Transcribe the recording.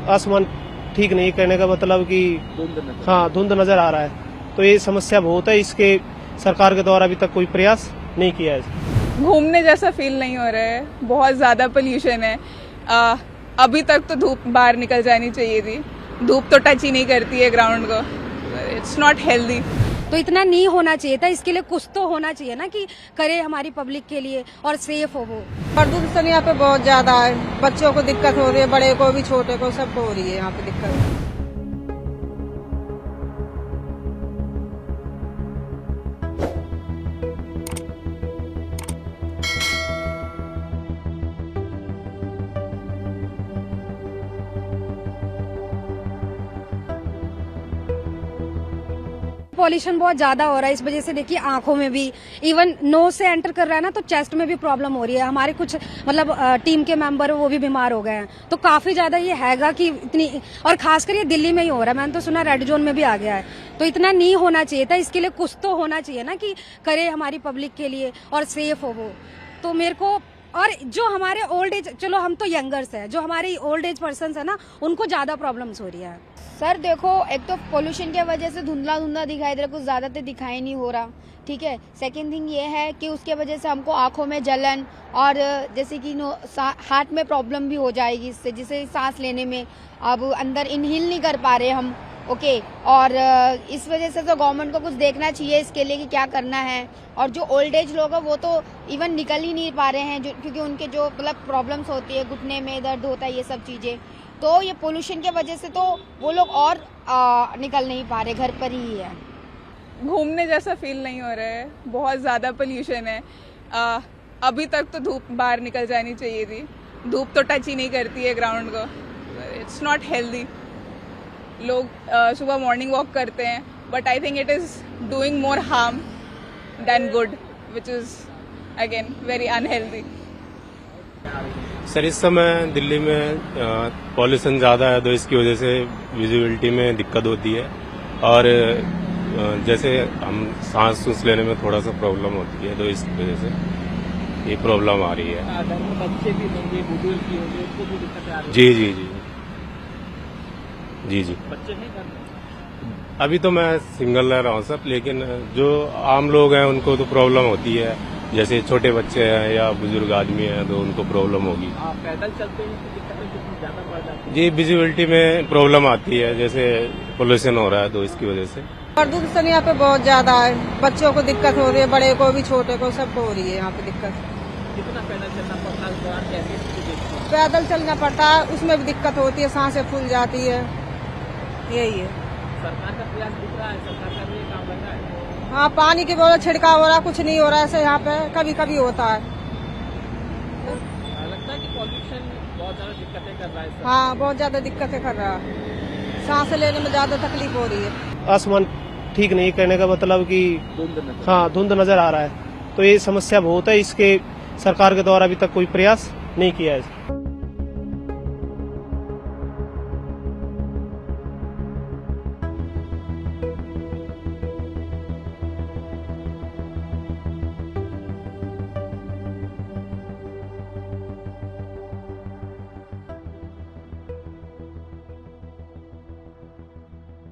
आसमान ठीक नहीं, कहने का मतलब कि हाँ धुंध नजर आ रहा है। तो ये समस्या बहुत है, इसके सरकार के द्वारा अभी तक कोई प्रयास नहीं किया है। घूमने जैसा फील नहीं हो रहा है, बहुत ज्यादा पोल्यूशन है। अभी तक तो धूप बाहर निकल जानी चाहिए थी, धूप तो टच ही नहीं करती है ग्राउंड को। It's not healthy. तो इतना नहीं होना चाहिए था, इसके लिए कुछ तो होना चाहिए ना कि करे हमारी पब्लिक के लिए और सेफ हो वो। प्रदूषण यहाँ पे बहुत ज्यादा है, बच्चों को दिक्कत हो रही है, बड़े को भी छोटे को सबको हो रही है यहाँ पे दिक्कत। पॉल्यूशन बहुत ज्यादा हो रहा है, इस वजह से देखिए आंखों में भी, इवन नोज से एंटर कर रहा है ना, तो चेस्ट में भी प्रॉब्लम हो रही है। हमारे कुछ मतलब टीम के मेंबर वो भी बीमार हो गए हैं। तो काफी ज्यादा ये हैगा कि इतनी, और खासकर ये दिल्ली में ही हो रहा है। मैंने तो सुना रेड जोन में भी आ गया है। तो इतना नहीं होना चाहिए था, इसके लिए कुछ तो होना चाहिए ना कि करे हमारी पब्लिक के लिए और सेफ हो वो। तो मेरे को, और जो हमारे ओल्ड एज, चलो हम तो यंगर्स है, जो हमारे ओल्ड एज पर्सन है ना, उनको ज्यादा प्रॉब्लम्स हो रही है। सर देखो, एक तो पोल्यूशन की वजह से धुंधला धुंधला दिखाई दे रहा, कुछ ज्यादा तो दिखाई नहीं हो रहा, ठीक है। सेकंड थिंग ये है कि उसके वजह से हमको आंखों में जलन और जैसे कि हार्ट में प्रॉब्लम भी हो जाएगी इससे, जिसे सांस लेने में अब अंदर इनहेल नहीं कर पा रहे हम, ओके। और इस वजह से तो गवर्नमेंट को कुछ देखना चाहिए इसके लिए कि क्या करना है। और जो ओल्ड एज लोग हैं वो तो इवन निकल ही नहीं पा रहे हैं, क्योंकि उनके जो मतलब प्रॉब्लम्स होती है, घुटने में दर्द होता है, ये सब चीजें। तो ये पोल्यूशन की वजह से तो वो लोग और निकल नहीं पा रहे, घर पर ही है। घूमने जैसा फील नहीं हो रहा है, बहुत ज्यादा पोल्यूशन है। अभी तक तो धूप बाहर निकल जानी चाहिए थी, धूप तो टच ही नहीं करती है ग्राउंड को। It's not healthy. लोग सुबह मॉर्निंग वॉक करते हैं, but I think it is doing more harm then good, which is again very unhealthy. Sir इस समय दिल्ली में पॉल्यूशन ज़्यादा है, तो इसकी वजह से विजिबिलिटी में दिक्कत होती है। और जैसे हम सांस लेने में थोड़ा सा प्रॉब्लम होती है, तो इस वजह से ये प्रॉब्लम आ रही है। घर में बच्चे भी होंगे, बुजुर्ग भी होंगे, उसको भी दिक्कत आ रही है। जी जी जी जी जी। बच्चे नहीं घर में? अभी तो मैं सिंगल रह रहा हूँ सर, लेकिन जो आम लोग हैं उनको तो प्रॉब्लम होती है। जैसे छोटे बच्चे हैं या बुजुर्ग आदमी हैं तो उनको प्रॉब्लम होगी। पैदल चलते हैं तो दिक्कतें कितनी ज्यादा बढ़ जाती है? जी, विजिबिलिटी में प्रॉब्लम आती है, जैसे पोल्यूशन हो रहा है तो इसकी वजह से। प्रदूषण यहाँ पे बहुत ज्यादा है, बच्चों को दिक्कत हो रही है, बड़े को भी छोटे को सबको हो रही है यहाँ पे दिक्कत। कितना पैदल चलना पड़ता है, उस दौरान कैसे स्थिति देखते हैं? पैदल चलना पड़ता है, उसमें भी दिक्कत होती है, सांसें फूल जाती है, यही है। सरकार का प्रयास दिख रहा है, सरकार का भी काम लग रहा है। हाँ, पानी की बहुत छिड़काव हो रहा है, कुछ नहीं हो रहा है ऐसे यहाँ पे, कभी कभी होता है। लगता है कि पॉल्यूशन बहुत ज्यादा दिक्कतें कर रहा है। हाँ, बहुत ज्यादा दिक्कतें कर रहा है, सांस लेने में ज्यादा तकलीफ हो रही है। आसमान ठीक नहीं, कहने का मतलब कि हाँ धुंध नजर आ रहा है। तो ये समस्या बहुत है, इसके सरकार के द्वारा अभी तक कोई प्रयास नहीं किया है।